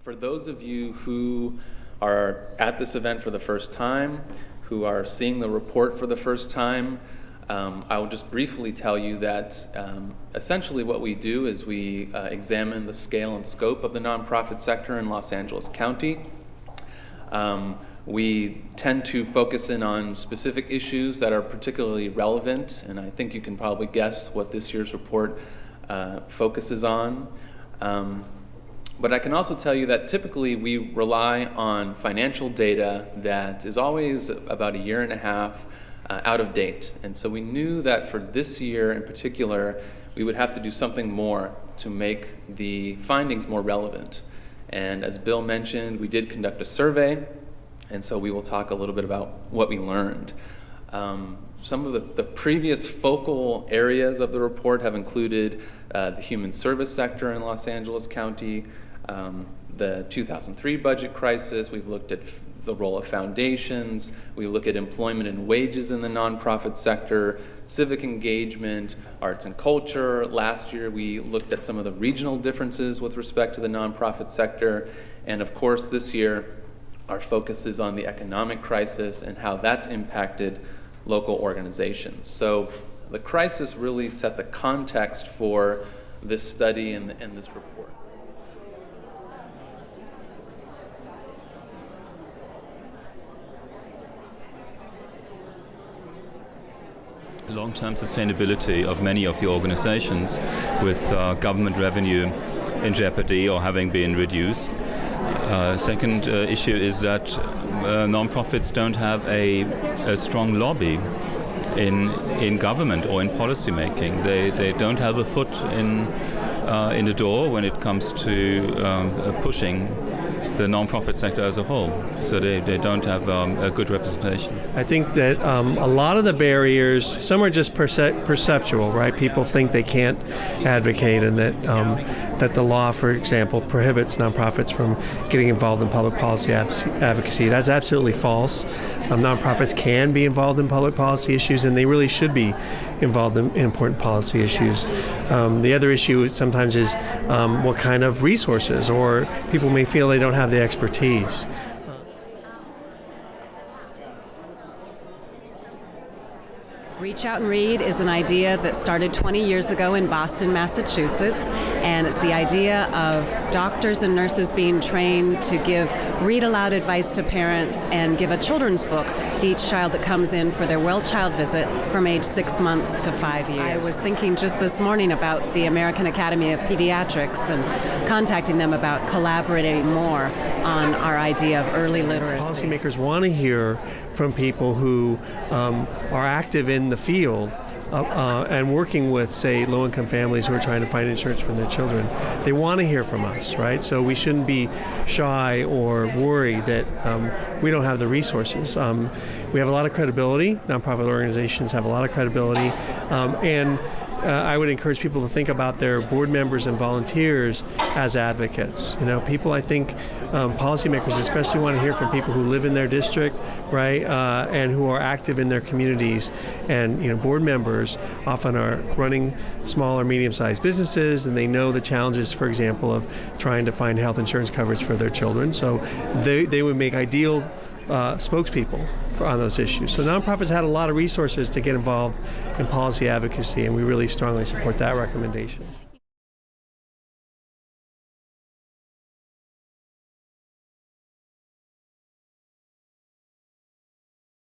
For those of you who are at this event for the first time, who are seeing the report for the first time, I will just briefly tell you that essentially what we do is we examine the scale and scope of the nonprofit sector in Los Angeles County. We tend to focus in on specific issues that are particularly relevant, and I think you can probably guess what this year's report focuses on. But I can also tell you that typically we rely on financial data that is always about a year and a half out of date. And so we knew that for this year in particular, we would have to do something more to make the findings more relevant. And as Bill mentioned, we did conduct a survey, and so we will talk a little bit about what we learned. Some of the previous focal areas of the report have included the human service sector in Los Angeles County, the 2003 budget crisis. We've looked at the role of foundations. We look at employment and wages in the nonprofit sector, civic engagement, arts and culture. Last year we looked at some of the regional differences with respect to the nonprofit sector. And of course this year our focus is on the economic crisis and how that's impacted local organizations. So the crisis really set the context for this study and this report. Long-term sustainability of many of the organizations with government revenue in jeopardy or having been reduced. Second issue is that nonprofits don't have a strong lobby in government or in policy making. They don't have a foot in the door when it comes to pushing the nonprofit sector as a whole. So they don't have a good representation. I think that a lot of the barriers, some are just perceptual, right? People think they can't advocate, and that the law, for example, prohibits nonprofits from getting involved in public policy advocacy. That's absolutely false. Nonprofits can be involved in public policy issues, and they really should be involved in important policy issues. The other issue sometimes is what kind of resources, or people may feel they don't have the expertise. Reach Out and Read is an idea that started 20 years ago in Boston, Massachusetts, and it's the idea of doctors and nurses being trained to give read-aloud advice to parents and give a children's book to each child that comes in for their well-child visit from age 6 months to 5 years. I was thinking just this morning about the American Academy of Pediatrics and contacting them about collaborating more on our idea of early literacy. Policymakers want to hear from people who are active in the field and working with, say, low-income families who are trying to find insurance for their children. They want to hear from us, right? So we shouldn't be shy or worried that we don't have the resources. We have a lot of credibility. Nonprofit organizations have a lot of credibility, and I would encourage people to think about their board members and volunteers as advocates. You know, people, I think, policymakers especially want to hear from people who live in their district, right, and who are active in their communities. And, you know, board members often are running small or medium-sized businesses, and they know the challenges, for example, of trying to find health insurance coverage for their children. So they would make ideal spokespeople on those issues. So nonprofits had a lot of resources to get involved in policy advocacy, and we really strongly support that recommendation.